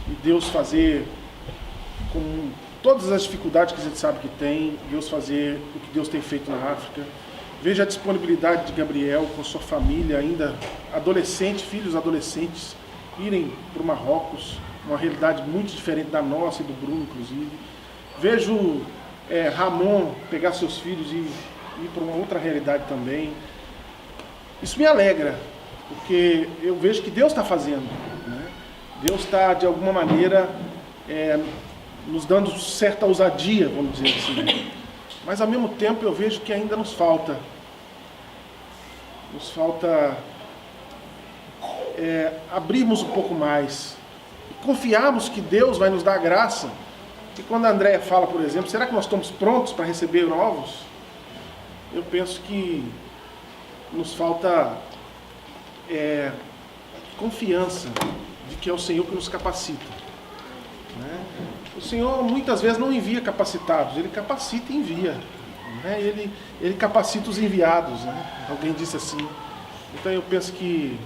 e Deus fazer, com todas as dificuldades que a gente sabe que tem, Deus fazer o que Deus tem feito na África. Veja a disponibilidade de Gabriel com sua família, ainda adolescente, filhos adolescentes, irem para o Marrocos, uma realidade muito diferente da nossa e do Bruno, inclusive. Vejo Ramon pegar seus filhos e ir para uma outra realidade também. Isso me alegra, porque eu vejo que Deus está fazendo, né? Deus está, de alguma maneira, nos dando certa ousadia, vamos dizer assim. Mas, ao mesmo tempo, eu vejo que ainda nos falta abrirmos um pouco mais, e confiarmos que Deus vai nos dar graça. E quando a Andréia fala, por exemplo, será que nós estamos prontos para receber novos? Eu penso que nos falta confiança de que é o Senhor que nos capacita, né? O Senhor muitas vezes não envia capacitados, Ele capacita e envia, né? Ele capacita os enviados, né? Alguém disse assim. Então eu penso que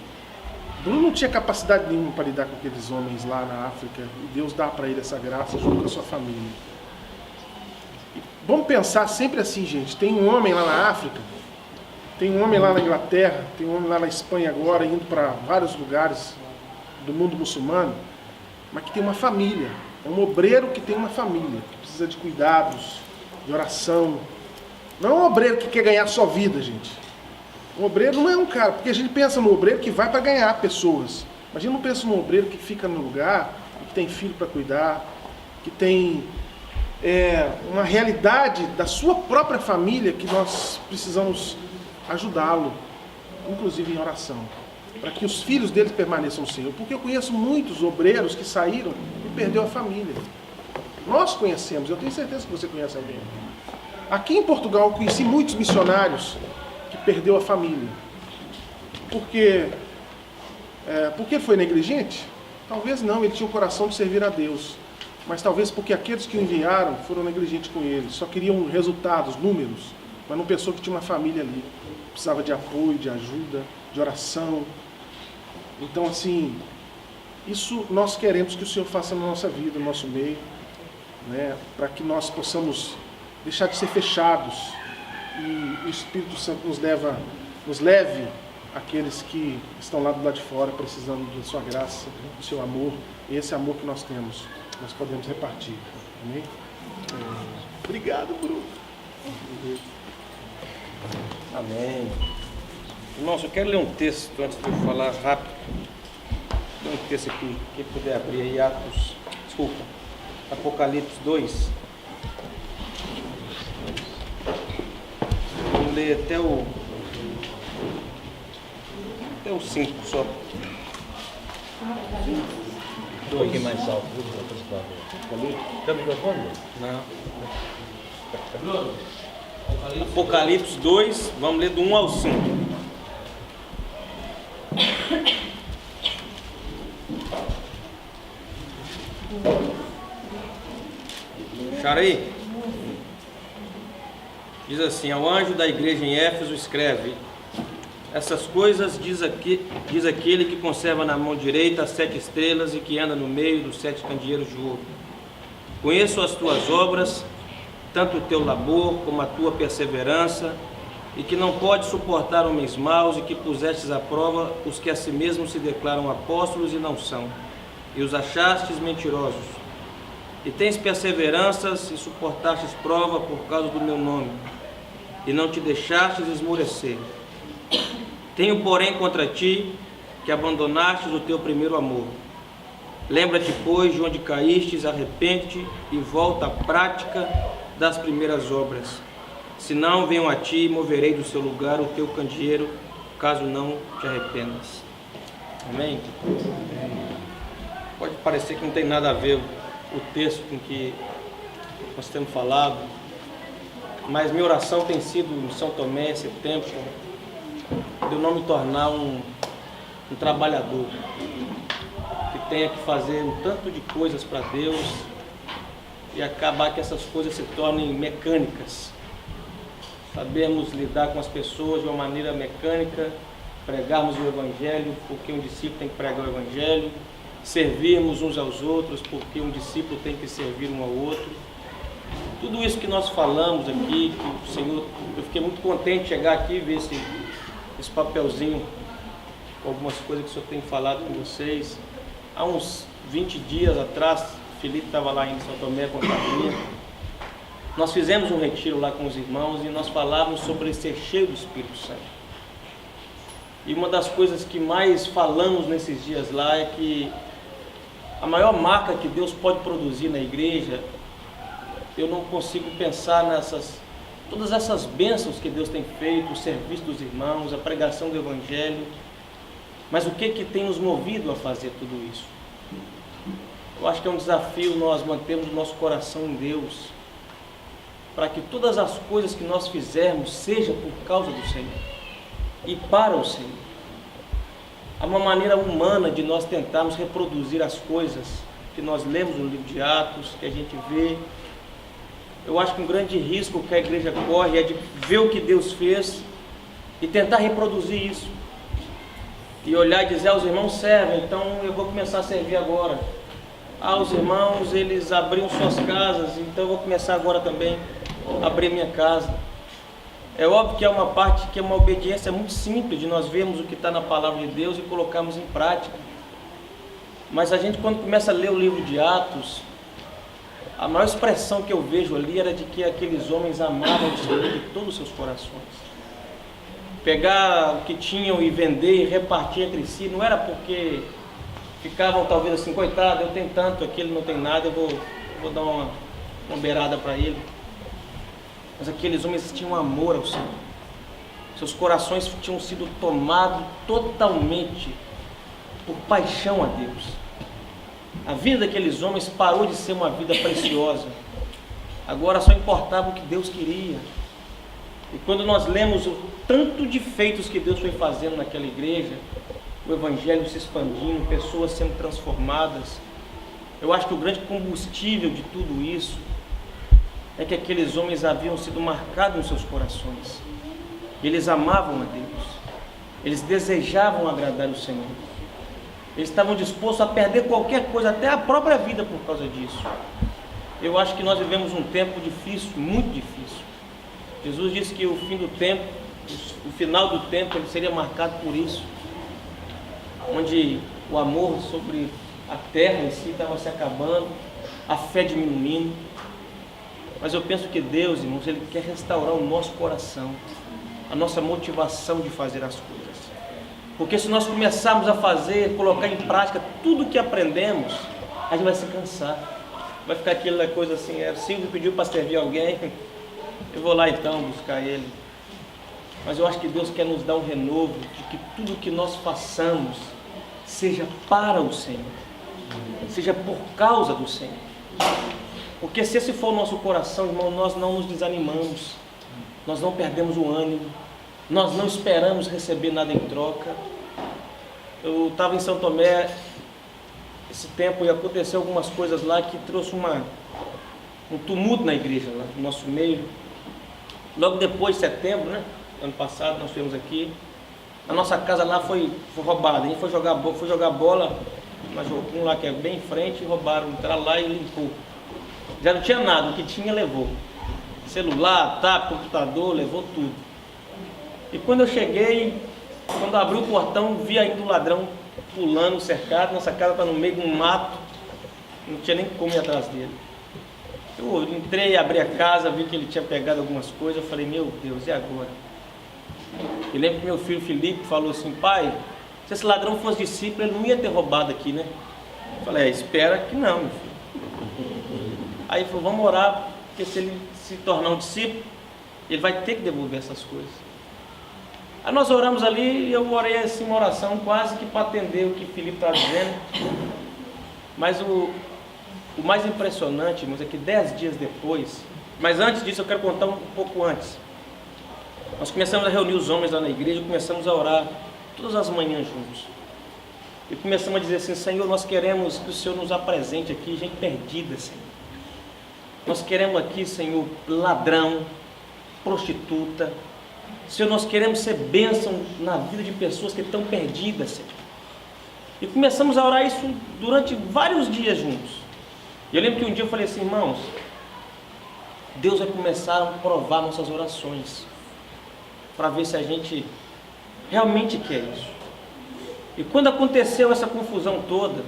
Bruno não tinha capacidade nenhuma para lidar com aqueles homens lá na África, e Deus dá para ele essa graça junto com a sua família. E vamos pensar sempre assim, gente, tem um homem lá na África, tem um homem lá na Inglaterra, tem um homem lá na Espanha agora, indo para vários lugares do mundo muçulmano, mas que tem uma família. É um obreiro que tem uma família, que precisa de cuidados, de oração. Não é um obreiro que quer ganhar sua vida, gente. O obreiro não é um cara, porque a gente pensa no obreiro que vai para ganhar pessoas. Mas a gente não pensa no obreiro que fica no lugar, que tem filho para cuidar, que tem uma realidade da sua própria família que nós precisamos ajudá-lo, inclusive em oração, para que os filhos deles permaneçam no Senhor. Porque eu conheço muitos obreiros que saíram e perdeu a família. Nós conhecemos, eu tenho certeza que você conhece alguém. Aqui em Portugal eu conheci muitos missionários que perdeu a família. Porque ele foi negligente? Talvez não, ele tinha o coração de servir a Deus. Mas talvez porque aqueles que o enviaram foram negligentes com ele, só queriam resultados, números, mas não pensou que tinha uma família ali. Precisava de apoio, de ajuda, de oração. Então, assim, isso nós queremos que o Senhor faça na nossa vida, no nosso meio, né, para que nós possamos deixar de ser fechados e o Espírito Santo nos leve àqueles que estão lá do lado de fora, precisando da sua graça, do seu amor, e esse amor que nós temos, nós podemos repartir. Amém? Obrigado, Bruno. Amém. Irmãos, eu quero ler um texto antes de eu falar rápido. Um texto aqui, quem puder abrir aí, Apocalipse 2. Vou ler até o 5 só. Um pouquinho mais alto. Tem microfone? Não. Apocalipse 2, vamos ler do 1 ao 5. Acharam aí? Diz assim: ao anjo da igreja em Éfeso escreve: essas coisas diz aquele que conserva na mão direita as 7 estrelas e que anda no meio dos 7 candeeiros de ouro. Conheço as tuas obras, tanto o teu labor como a tua perseverança, e que não podes suportar homens maus, e que pusestes à prova os que a si mesmos se declaram apóstolos e não são, e os achastes mentirosos. E tens perseveranças e suportastes prova por causa do meu nome, e não te deixastes esmorecer. Tenho, porém, contra ti que abandonastes o teu primeiro amor. Lembra-te, pois, de onde caístes, arrepende-te e volta à prática das primeiras obras. Se não, venho a ti e moverei do seu lugar o teu candeeiro, caso não te arrependas. Amém? Pode parecer que não tem nada a ver o texto com que nós temos falado, mas minha oração tem sido em São Tomé esse tempo, de eu não me tornar um trabalhador que tenha que fazer um tanto de coisas para Deus e acabar que essas coisas se tornem mecânicas. Sabemos lidar com as pessoas de uma maneira mecânica, pregarmos o Evangelho, porque um discípulo tem que pregar o Evangelho, servirmos uns aos outros, porque um discípulo tem que servir um ao outro. Tudo isso que nós falamos aqui, que o Senhor, eu fiquei muito contente de chegar aqui e ver esse papelzinho, com algumas coisas que o Senhor tem falado com vocês. Há uns 20 dias atrás, o Felipe estava lá em São Tomé com a família. Nós fizemos um retiro lá com os irmãos e nós falávamos sobre ser cheio do Espírito Santo. E uma das coisas que mais falamos nesses dias lá é que a maior marca que Deus pode produzir na igreja, eu não consigo pensar todas essas bênçãos que Deus tem feito, o serviço dos irmãos, a pregação do Evangelho, mas o que tem nos movido a fazer tudo isso? Eu acho que é um desafio nós mantermos o nosso coração em Deus, para que todas as coisas que nós fizermos seja por causa do Senhor e para o Senhor. Há uma maneira humana de nós tentarmos reproduzir as coisas que nós lemos no livro de Atos, que a gente vê. Eu acho que um grande risco que a igreja corre é de ver o que Deus fez e tentar reproduzir isso. E olhar e dizer, os irmãos servem, então eu vou começar a servir agora. Os irmãos, eles abriam suas casas, então eu vou começar agora também a abrir minha casa. É óbvio que é uma parte que é uma obediência muito simples de nós vermos o que está na palavra de Deus e colocarmos em prática. Mas a gente, quando começa a ler o livro de Atos, a maior expressão que eu vejo ali era de que aqueles homens amavam o Senhor de todos os seus corações. Pegar o que tinham e vender e repartir entre si, não era porque ficavam talvez assim, coitado, eu tenho tanto, aquele não tem nada, eu vou dar uma beirada para ele. Mas aqueles homens tinham amor ao Senhor. Seus corações tinham sido tomados totalmente por paixão a Deus. A vida daqueles homens parou de ser uma vida preciosa. Agora só importava o que Deus queria. E quando nós lemos o tanto de feitos que Deus foi fazendo naquela igreja, o Evangelho se expandindo, pessoas sendo transformadas, eu acho que o grande combustível de tudo isso é que aqueles homens haviam sido marcados nos seus corações. Eles amavam a Deus. Eles desejavam agradar o Senhor. Eles estavam dispostos a perder qualquer coisa, até a própria vida por causa disso. Eu acho que nós vivemos um tempo difícil, muito difícil. Jesus disse que o fim do tempo, o final do tempo, ele seria marcado por isso. Onde o amor sobre a terra em si estava se acabando, a fé diminuindo. Mas eu penso que Deus, irmãos, Ele quer restaurar o nosso coração, a nossa motivação de fazer as coisas. Porque se nós começarmos a fazer, colocar em prática tudo que aprendemos, a gente vai se cansar. Vai ficar aquela coisa assim, Silvio pediu para servir alguém, eu vou lá então buscar ele. Mas eu acho que Deus quer nos dar um renovo, de que tudo que nós façamos seja para o Senhor, seja por causa do Senhor. Porque se esse for o nosso coração, irmão, nós não nos desanimamos, nós não perdemos o ânimo, nós não esperamos receber nada em troca. Eu estava em São Tomé esse tempo e aconteceu algumas coisas lá que trouxe um tumulto na igreja, lá no nosso meio. Logo depois de setembro, né, ano passado, nós fomos aqui, a nossa casa lá foi roubada. A gente foi jogar bola, mas um lá que é bem em frente, roubaram, entraram lá e limpou. Já não tinha nada, o que tinha levou. Celular, computador, levou tudo. E quando eu cheguei, quando abri o portão, vi ainda o ladrão pulando, cercado. Nossa casa está no meio de um mato, não tinha nem como ir atrás dele. Eu entrei, abri a casa, vi que ele tinha pegado algumas coisas. Eu falei, meu Deus, e agora? Eu lembro que meu filho Felipe falou assim, pai, se esse ladrão fosse discípulo, ele não ia ter roubado aqui, né? Eu falei, espera que não, meu filho. Aí ele falou, vamos orar, porque se ele se tornar um discípulo, ele vai ter que devolver essas coisas. Aí nós oramos ali e eu orei assim uma oração quase que para atender o que Felipe está dizendo. Mas o mais impressionante, irmãos, é que 10 dias depois, mas antes disso eu quero contar um pouco antes. Nós começamos a reunir os homens lá na igreja, começamos a orar todas as manhãs juntos. E começamos a dizer assim, Senhor, nós queremos que o Senhor nos apresente aqui gente perdida, Senhor. Nós queremos aqui, Senhor, ladrão, prostituta. Senhor, nós queremos ser bênção na vida de pessoas que estão perdidas, Senhor. E começamos a orar isso durante vários dias juntos. E eu lembro que um dia eu falei assim, irmãos, Deus vai começar a provar nossas orações, para ver se a gente realmente quer isso. E quando aconteceu essa confusão toda,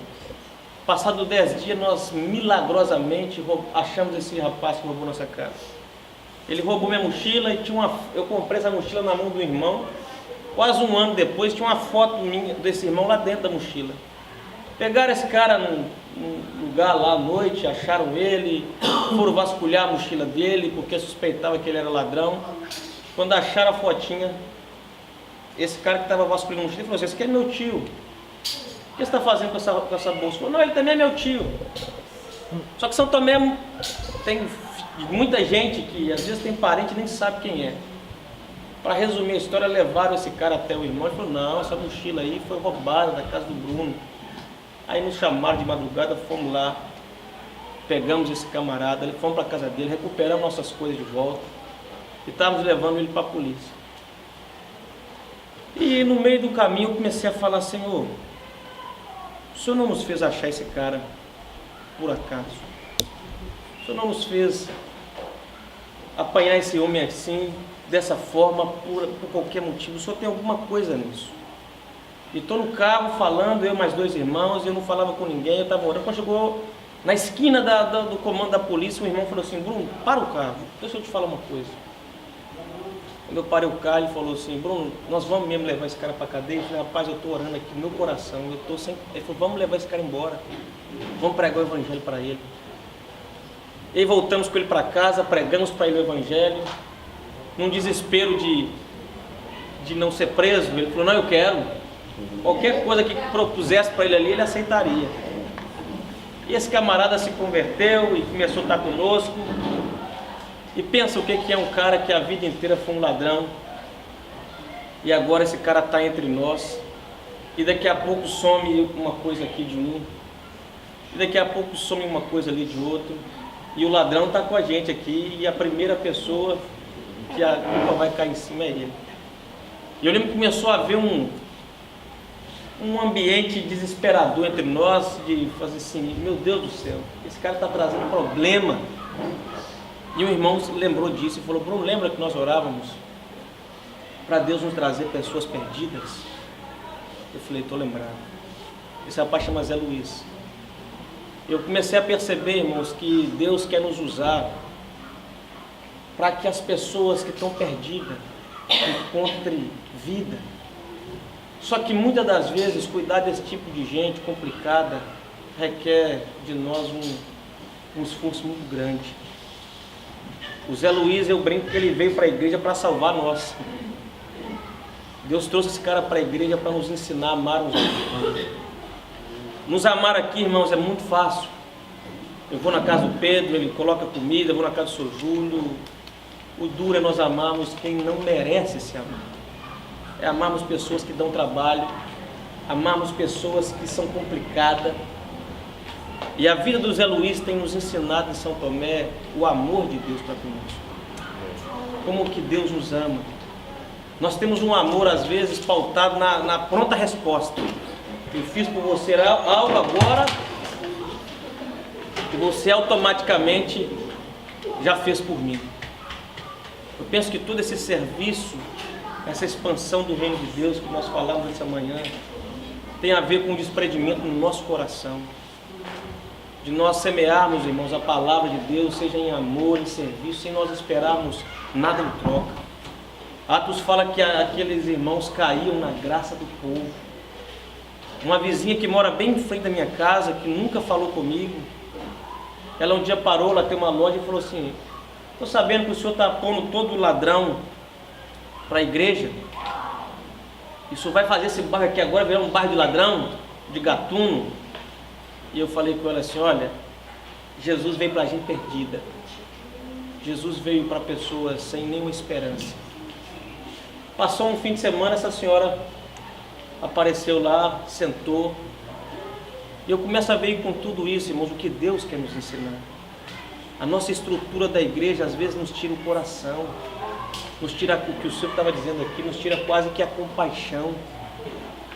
passado 10 dias, nós milagrosamente achamos esse rapaz que roubou nossa casa. Ele roubou minha mochila e eu comprei essa mochila na mão do irmão. Quase um ano depois, tinha uma foto minha desse irmão lá dentro da mochila. Pegaram esse cara num lugar lá à noite, acharam ele, foram vasculhar a mochila dele, porque suspeitava que ele era ladrão. Quando acharam a fotinha, esse cara que estava vasculhando a mochila falou assim, esse aqui é meu tio. O que você está fazendo com essa bolsa? Ele falou, não, ele também é meu tio. Só que São Tomé tem muita gente que às vezes tem parente e nem sabe quem é. Para resumir a história, levaram esse cara até o irmão. Ele falou, não, essa mochila aí foi roubada da casa do Bruno. Aí nos chamaram de madrugada, fomos lá, pegamos esse camarada, fomos para a casa dele, recuperamos nossas coisas de volta e estávamos levando ele para a polícia. E no meio do caminho eu comecei a falar, Senhor, o Senhor não nos fez achar esse cara por acaso. O Senhor não nos fez apanhar esse homem assim, dessa forma, por qualquer motivo. O Senhor tem alguma coisa nisso. E estou no carro falando, eu e mais 2 irmãos, eu não falava com ninguém, eu estava orando. Quando chegou na esquina do comando da polícia, o irmão falou assim, Bruno, para o carro, deixa eu te falar uma coisa. Quando eu parei o carro, ele falou assim, Bruno, nós vamos mesmo levar esse cara para a cadeia? Eu falei, rapaz, eu estou orando aqui no meu coração, eu estou sem... Ele falou, vamos levar esse cara embora, vamos pregar o evangelho para ele. E aí voltamos com ele para casa, pregamos para ele o evangelho, num desespero de não ser preso. Ele falou, não, eu quero. Qualquer coisa que propusesse para ele ali, ele aceitaria. E esse camarada se converteu e começou a estar conosco. E pensa o que é um cara que a vida inteira foi um ladrão. E agora esse cara está entre nós. E daqui a pouco some uma coisa aqui de um. E daqui a pouco some uma coisa ali de outro. E o ladrão está com a gente aqui. E a primeira pessoa que a culpa vai cair em cima é ele. E eu lembro que começou a haver um ambiente desesperador entre nós, de fazer assim, meu Deus do céu, esse cara está trazendo problema. E um irmão se lembrou disso e falou, Bruno, lembra que nós orávamos para Deus nos trazer pessoas perdidas? Eu falei, estou lembrado. Esse rapaz chama Zé Luiz. Eu comecei a perceber, irmãos, que Deus quer nos usar para que as pessoas que estão perdidas encontrem vida. Só que muitas das vezes cuidar desse tipo de gente complicada requer de nós um esforço muito grande. O Zé Luiz, eu brinco que ele veio para a igreja para salvar nós. Deus trouxe esse cara para a igreja para nos ensinar a amar os outros. Nos amar aqui, irmãos, é muito fácil. Eu vou na casa do Pedro, ele coloca comida, eu vou na casa do Sr. Júlio. O duro é nós amarmos quem não merece esse amor. É amarmos pessoas que dão trabalho, amarmos pessoas que são complicadas. E a vida do Zé Luiz tem nos ensinado em São Tomé o amor de Deus para conosco. Como que Deus nos ama. Nós temos um amor, às vezes, pautado na pronta resposta. Eu fiz por você algo agora, e você automaticamente já fez por mim. Eu penso que todo esse serviço, essa expansão do reino de Deus que nós falamos essa manhã, tem a ver com um desprendimento no nosso coração. De nós semearmos, irmãos, a palavra de Deus, seja em amor, em serviço, sem nós esperarmos nada em troca. Atos fala que aqueles irmãos caíam na graça do povo. Uma vizinha que mora bem em frente da minha casa, que nunca falou comigo, ela um dia parou, ela tem uma loja e falou assim, estou sabendo que o senhor está pondo todo ladrão para a igreja. Isso vai fazer esse bairro aqui agora virar um bairro de ladrão, de gatuno. E eu falei com ela assim, olha, Jesus veio para a gente perdida. Jesus veio para pessoas sem nenhuma esperança. Passou um fim de semana, essa senhora apareceu lá, sentou. E eu começo a ver com tudo isso, irmãos, o que Deus quer nos ensinar. A nossa estrutura da igreja às vezes nos tira o coração, nos tira o que o senhor estava dizendo aqui, nos tira quase que a compaixão.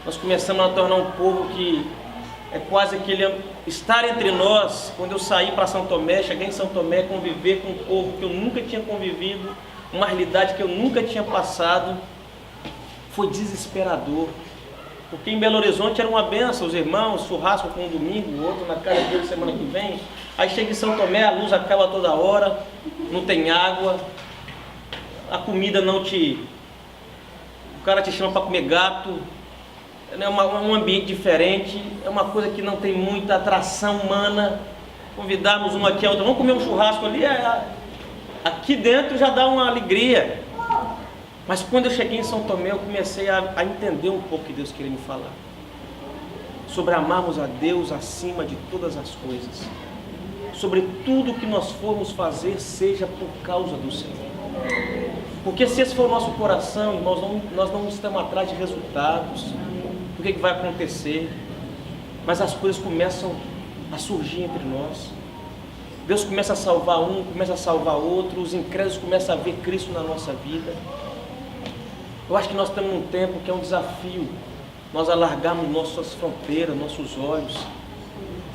nós começamos a tornar um povo que é quase aquele estar entre nós. Quando eu saí para São Tomé, cheguei em São Tomé, conviver com um povo que eu nunca tinha convivido, uma realidade que eu nunca tinha passado, foi desesperador. Porque em Belo Horizonte era uma benção, os irmãos, churrasco com um domingo, o outro na casa dele semana que vem. Aí chega em São Tomé, a luz acaba toda hora, não tem água, a comida não te... O cara te chama para comer gato, é um ambiente diferente, é uma coisa que não tem muita atração humana. Convidarmos um aqui a outro, vamos comer um churrasco ali, aqui dentro já dá uma alegria. Mas quando eu cheguei em São Tomé, eu comecei a entender um pouco o que Deus queria me falar. Sobre amarmos a Deus acima de todas as coisas. Sobre tudo que nós formos fazer, seja por causa do Senhor. Porque se esse for o nosso coração, irmãos, nós não estamos atrás de resultados, do que vai acontecer. Mas as coisas começam a surgir entre nós. Deus começa a salvar um, começa a salvar outro, os incrédulos começam a ver Cristo na nossa vida. Eu acho que nós estamos num tempo que é um desafio, nós alargarmos nossas fronteiras, nossos olhos.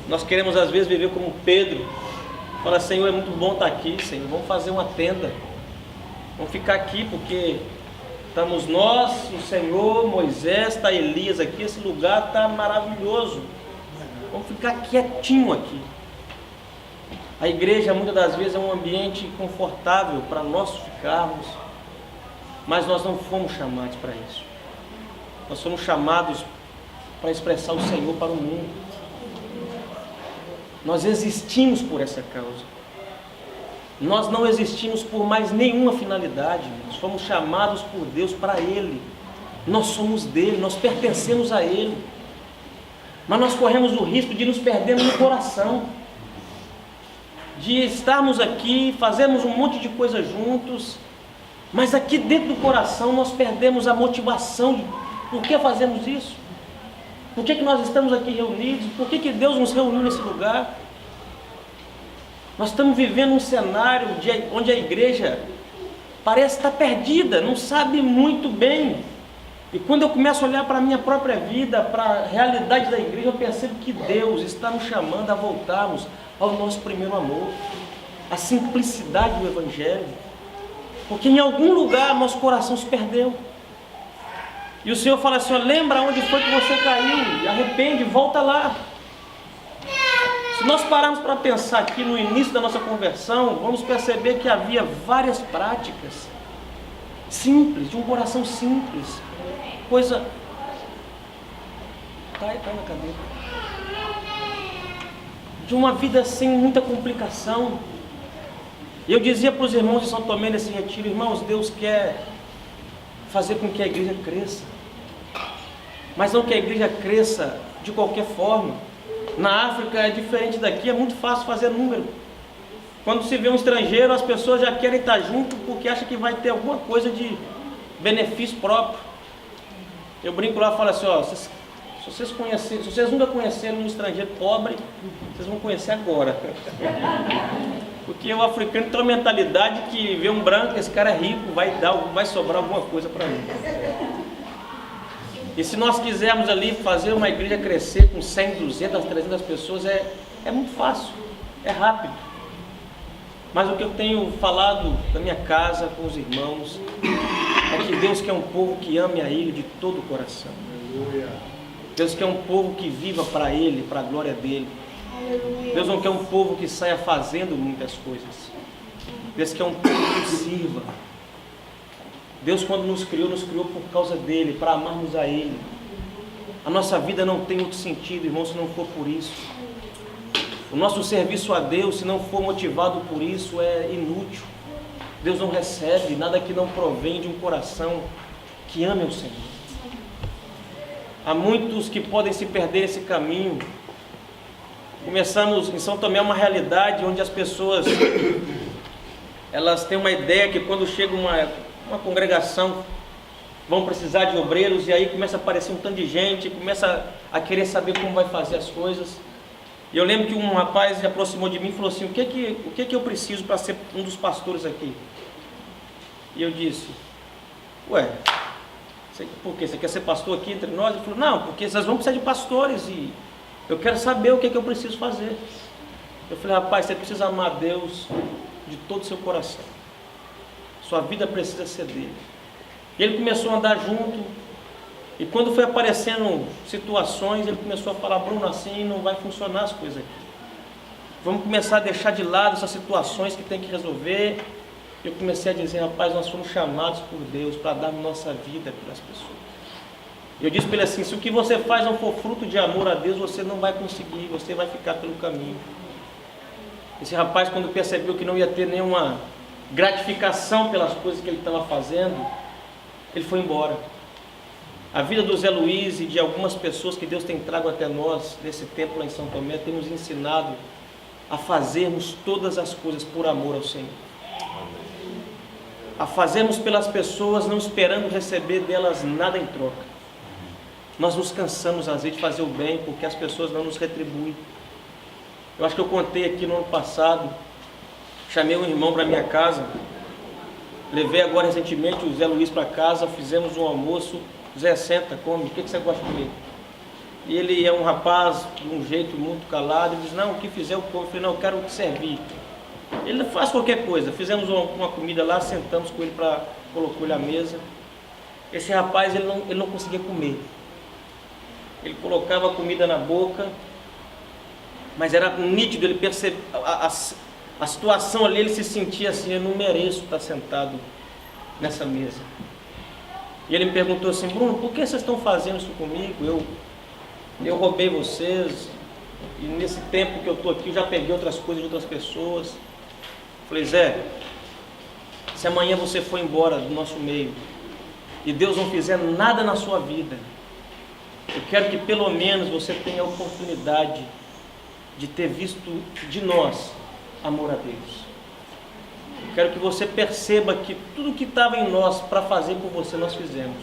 Nós queremos às vezes viver como Pedro, fala: Senhor, é muito bom estar aqui, Senhor, vamos fazer uma tenda, vamos ficar aqui porque estamos nós, o Senhor, Moisés, está Elias aqui, esse lugar está maravilhoso, vamos ficar quietinho aqui. A igreja muitas das vezes é um ambiente confortável para nós ficarmos, mas nós não fomos chamados para isso. Nós fomos chamados para expressar o Senhor para o mundo. Nós existimos por essa causa. Nós não existimos por mais nenhuma finalidade. Nós fomos chamados por Deus para Ele. Nós somos dele, nós pertencemos a Ele. Mas nós corremos o risco de nos perdermos no coração, de estarmos aqui, fazermos um monte de coisa juntos, mas aqui dentro do coração nós perdemos a motivação de por que fazemos isso, por que nós estamos aqui reunidos, por que Deus nos reuniu nesse lugar. Nós estamos vivendo um cenário onde a igreja parece estar perdida, não sabe muito bem. E quando eu começo a olhar para a minha própria vida, para a realidade da igreja, eu percebo que Deus está nos chamando a voltarmos ao nosso primeiro amor, a simplicidade do Evangelho. Porque em algum lugar nosso coração se perdeu. E o Senhor fala assim: ó, lembra onde foi que você caiu, arrepende, volta lá. Se nós pararmos para pensar aqui no início da nossa conversão, vamos perceber que havia várias práticas simples, de um coração simples, coisa... Tá na cadeira. De uma vida sem muita complicação. E eu dizia para os irmãos de São Tomé nesse retiro: irmãos, Deus quer fazer com que a igreja cresça, mas não que a igreja cresça de qualquer forma. Na África é diferente daqui, é muito fácil fazer número. Quando se vê um estrangeiro, as pessoas já querem estar junto porque acham que vai ter alguma coisa de benefício próprio. Eu brinco lá e falo assim: ó, se vocês nunca conheceram um estrangeiro pobre, vocês vão conhecer agora. Porque o africano tem uma mentalidade que vê um branco, esse cara é rico, vai sobrar alguma coisa para mim. E se nós quisermos ali fazer uma igreja crescer com 100, 200, 300 pessoas, é muito fácil, é rápido. Mas o que eu tenho falado na minha casa com os irmãos é que Deus quer um povo que ame a Ele de todo o coração. Deus quer um povo que viva para Ele, para a glória dEle. Deus não quer um povo que saia fazendo muitas coisas. Deus quer um povo que sirva. Deus, quando nos criou por causa dEle, para amarmos a Ele. A nossa vida não tem outro sentido, irmão, se não for por isso. O nosso serviço a Deus, se não for motivado por isso, é inútil. Deus não recebe nada que não provém de um coração que ame o Senhor. Há muitos que podem se perder nesse caminho. Começamos em São Tomé uma realidade onde as pessoas elas têm uma ideia que quando chega uma congregação vão precisar de obreiros, e aí começa a aparecer um tanto de gente, começa a querer saber como vai fazer as coisas. E eu lembro que um rapaz se aproximou de mim e falou assim: o que eu preciso para ser um dos pastores aqui? E eu disse: ué, Por quê? Você quer ser pastor aqui entre nós? Ele falou, não, porque vocês vão precisar de pastores e eu quero saber o que é que eu preciso fazer. Eu falei, rapaz, você precisa amar a Deus de todo o seu coração. Sua vida precisa ser dele. E ele começou a andar junto. E quando foi aparecendo situações, ele começou a falar, Bruno, assim não vai funcionar as coisas aqui. Vamos começar a deixar de lado essas situações que tem que resolver. Eu comecei a dizer, rapaz, nós fomos chamados por Deus para dar nossa vida pelas pessoas. Eu disse para ele assim, se o que você faz não for fruto de amor a Deus, você não vai conseguir, você vai ficar pelo caminho. Esse rapaz, quando percebeu que não ia ter nenhuma gratificação pelas coisas que ele estava fazendo, ele foi embora. A vida do Zé Luiz e de algumas pessoas que Deus tem trago até nós, nesse tempo lá em São Tomé, tem nos ensinado a fazermos todas as coisas por amor ao Senhor. A fazermos pelas pessoas, não esperando receber delas nada em troca. Nós nos cansamos às vezes de fazer o bem, porque as pessoas não nos retribuem. Eu acho que eu contei aqui no ano passado, chamei um irmão para minha casa, levei agora recentemente o Zé Luiz para casa, fizemos um almoço. Zé, senta, come, o que você gosta de comer? E ele é um rapaz de um jeito muito calado, ele diz, não, o que fizer eu como. Eu falei, não, eu quero te servir. Ele faz qualquer coisa. Fizemos uma comida lá, sentamos com ele, colocou ele à mesa. Esse rapaz, ele não conseguia comer. Ele colocava a comida na boca, mas era nítido, ele percebia a situação ali, ele se sentia assim, eu não mereço estar sentado nessa mesa. E ele me perguntou assim, Bruno, por que vocês estão fazendo isso comigo? Eu roubei vocês, e nesse tempo que eu estou aqui, eu já peguei outras coisas de outras pessoas. Falei, Zé, se amanhã você for embora do nosso meio, e Deus não fizer nada na sua vida, eu quero que pelo menos você tenha a oportunidade de ter visto de nós amor a Deus. Eu quero que você perceba que tudo que estava em nós para fazer por você, nós fizemos.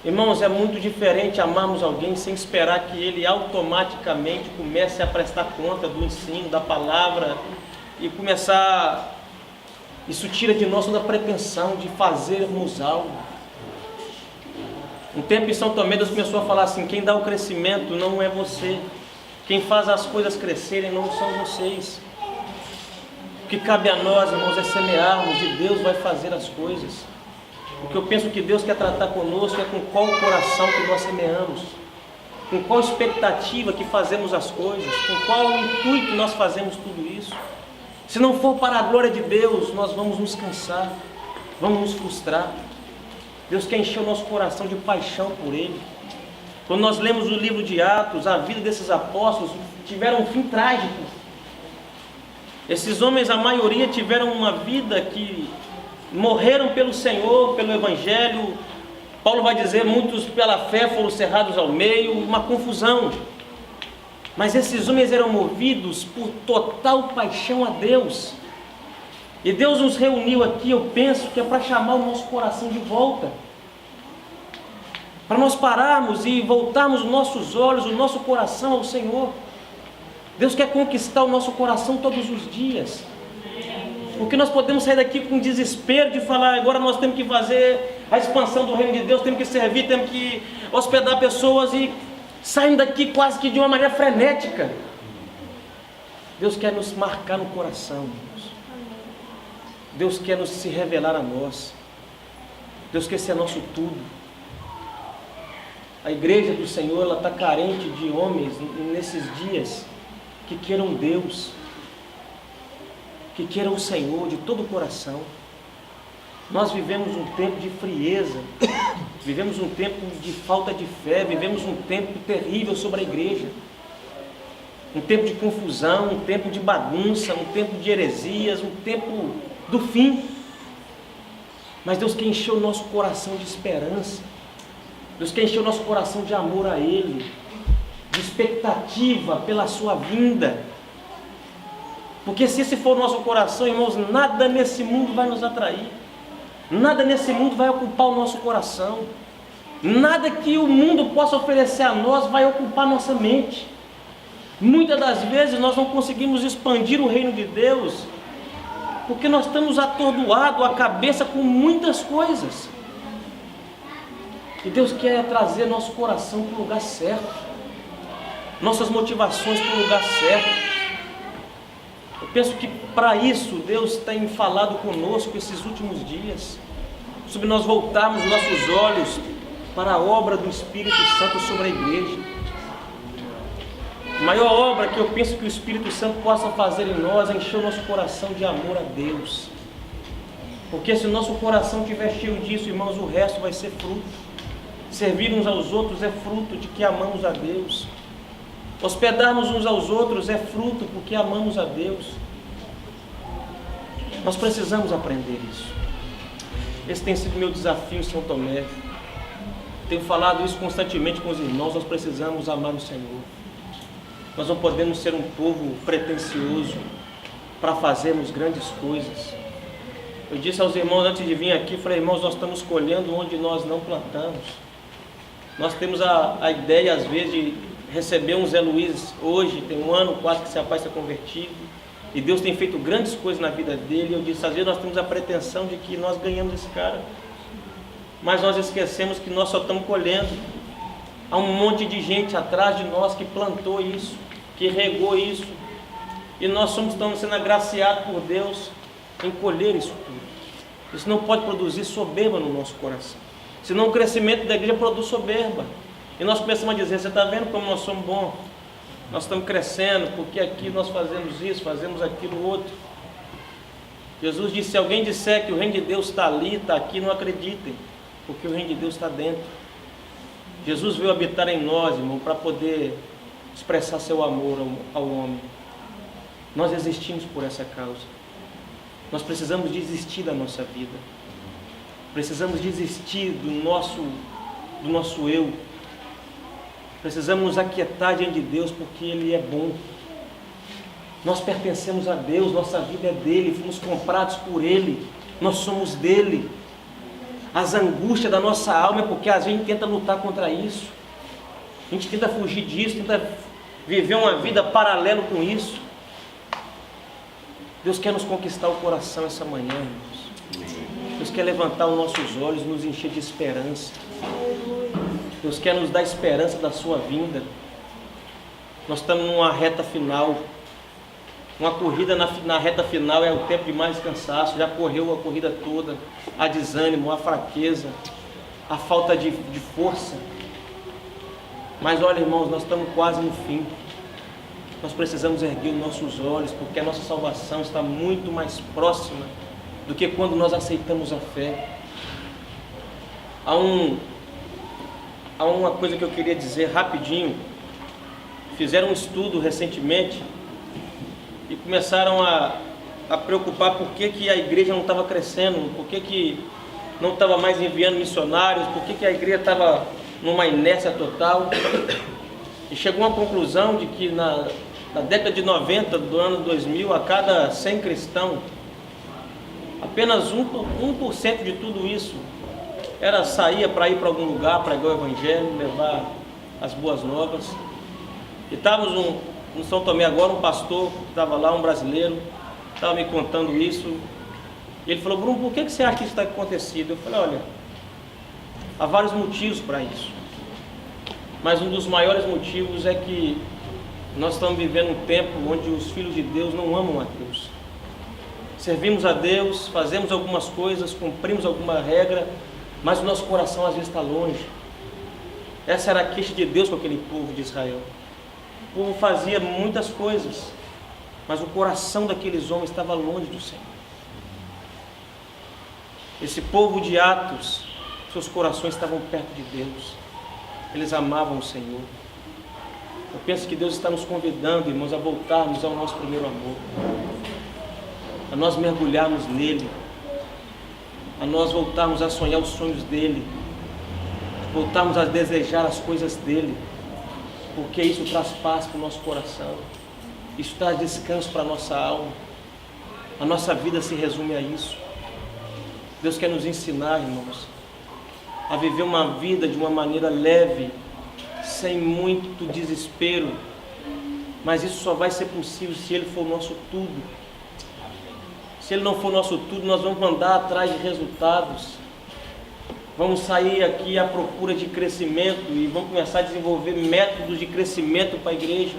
Irmãos, é muito diferente amarmos alguém sem esperar que ele automaticamente comece a prestar conta do ensino, da palavra, e começar... Isso tira de nós toda a pretensão de fazermos algo. Um tempo em São Tomé, Deus começou a falar assim, quem dá o crescimento não é você. Quem faz as coisas crescerem não são vocês. O que cabe a nós, irmãos, é semearmos e Deus vai fazer as coisas. O que eu penso que Deus quer tratar conosco é com qual coração que nós semeamos, com qual expectativa que fazemos as coisas, com qual intuito nós fazemos tudo isso. Se não for para a glória de Deus, nós vamos nos cansar, vamos nos frustrar. Deus quer encher o nosso coração de paixão por Ele. Quando nós lemos o livro de Atos, a vida desses apóstolos tiveram um fim trágico. Esses homens, a maioria, tiveram uma vida que morreram pelo Senhor, pelo Evangelho. Paulo vai dizer, muitos pela fé foram cerrados ao meio, uma confusão. Mas esses homens eram movidos por total paixão a Deus. E Deus nos reuniu aqui, eu penso que é para chamar o nosso coração de volta. Para nós pararmos e voltarmos os nossos olhos, o nosso coração ao Senhor. Deus quer conquistar o nosso coração todos os dias. Porque nós podemos sair daqui com desespero de falar, agora nós temos que fazer a expansão do reino de Deus, temos que servir, temos que hospedar pessoas e saímos daqui quase que de uma maneira frenética. Deus quer nos marcar no coração, irmãos. Deus quer nos se revelar a nós. Deus quer ser nosso tudo. A igreja do Senhor, ela está carente de homens nesses dias que queiram Deus, que queiram o Senhor de todo o coração. Nós vivemos um tempo de frieza, vivemos um tempo de falta de fé, vivemos um tempo terrível sobre a igreja, um tempo de confusão, um tempo de bagunça, um tempo de heresias, um tempo do fim. Mas Deus quer encher o nosso coração de esperança, Deus quer encher o nosso coração de amor a Ele, de expectativa pela sua vinda. Porque se esse for o nosso coração, irmãos, nada nesse mundo vai nos atrair, nada nesse mundo vai ocupar o nosso coração, nada que o mundo possa oferecer a nós vai ocupar nossa mente. Muitas das vezes nós não conseguimos expandir o reino de Deus, porque nós estamos atordoados a cabeça com muitas coisas. E Deus quer trazer nosso coração para o lugar certo, nossas motivações para o lugar certo. Eu penso que para isso Deus tem falado conosco esses últimos dias, sobre nós voltarmos nossos olhos para a obra do Espírito Santo sobre a igreja. A maior obra que eu penso que o Espírito Santo possa fazer em nós é encher o nosso coração de amor a Deus. Porque se o nosso coração estiver cheio disso, irmãos, o resto vai ser fruto. Servir uns aos outros é fruto de que amamos a Deus. Hospedarmos uns aos outros é fruto porque amamos a Deus. Nós precisamos aprender isso. Esse tem sido meu desafio em São Tomé. Tenho falado isso constantemente com os irmãos. Nós precisamos amar o Senhor. Nós não podemos ser um povo pretensioso para fazermos grandes coisas. Eu disse aos irmãos antes de vir aqui, falei, irmãos, nós estamos colhendo onde nós não plantamos. Nós temos a ideia, às vezes, de receber um Zé Luiz hoje, tem um ano quase que esse rapaz está convertido, e Deus tem feito grandes coisas na vida dele. Eu disse, às vezes nós temos a pretensão de que nós ganhamos esse cara, mas nós esquecemos que nós só estamos colhendo. Há um monte de gente atrás de nós que plantou isso, que regou isso, e nós estamos sendo agraciados por Deus em colher isso tudo. Isso não pode produzir soberba no nosso coração, senão o crescimento da igreja produz soberba, e nós começamos a dizer, você está vendo como nós somos bons, nós estamos crescendo, porque aqui nós fazemos isso, fazemos aquilo outro. Jesus disse, se alguém disser que o reino de Deus está ali, está aqui, não acreditem, porque o reino de Deus está dentro. Jesus veio habitar em nós, irmão, para poder expressar seu amor ao homem. Nós existimos por essa causa. Nós precisamos desistir da nossa vida. Precisamos desistir do nosso eu. Precisamos nos aquietar diante de Deus, porque Ele é bom. Nós pertencemos a Deus, nossa vida é dele, fomos comprados por Ele, nós somos dele. As angústias da nossa alma é porque às vezes a gente tenta lutar contra isso, a gente tenta fugir disso, tenta viver uma vida paralela com isso. Deus quer nos conquistar o coração essa manhã, irmãos. Deus quer levantar os nossos olhos, nos encher de esperança. Deus quer nos dar esperança da sua vinda. Nós estamos numa reta final. Uma corrida na reta final é o tempo de mais cansaço. Já correu a corrida toda. Há desânimo, há fraqueza, há falta de força. Mas olha, irmãos, nós estamos quase no fim. Nós precisamos erguer os nossos olhos, porque a nossa salvação está muito mais próxima do que quando nós aceitamos a fé. Há uma coisa que eu queria dizer rapidinho. Fizeram um estudo recentemente e começaram a preocupar por que a igreja não estava crescendo, por que não estava mais enviando missionários, por que a igreja estava numa inércia total. E chegou a uma conclusão de que na década de 90, do ano 2000, a cada 100 cristãos, apenas 1% de tudo isso saía para ir para algum lugar, pregar o evangelho, levar as boas novas. E estávamos no São Tomé agora, um pastor que estava lá, um brasileiro, estava me contando isso. E ele falou, Bruno, por que você acha que isso está acontecendo? Eu falei, olha, há vários motivos para isso. Mas um dos maiores motivos é que nós estamos vivendo um tempo onde os filhos de Deus não amam a Deus. Servimos a Deus, fazemos algumas coisas, cumprimos alguma regra, mas o nosso coração às vezes está longe. Essa era a queixa de Deus com aquele povo de Israel. O povo fazia muitas coisas, mas o coração daqueles homens estava longe do Senhor. Esse povo de Atos, seus corações estavam perto de Deus. Eles amavam o Senhor. Eu penso que Deus está nos convidando, irmãos, a voltarmos ao nosso primeiro amor, a nós mergulharmos nele, a nós voltarmos a sonhar os sonhos dele, voltarmos a desejar as coisas dele, porque isso traz paz para o nosso coração, isso traz descanso para a nossa alma. A nossa vida se resume a isso. Deus quer nos ensinar, irmãos, a viver uma vida de uma maneira leve, sem muito desespero, mas isso só vai ser possível se Ele for o nosso tudo. Se Ele não for o nosso tudo, nós vamos andar atrás de resultados. Vamos sair aqui à procura de crescimento e vamos começar a desenvolver métodos de crescimento para a igreja.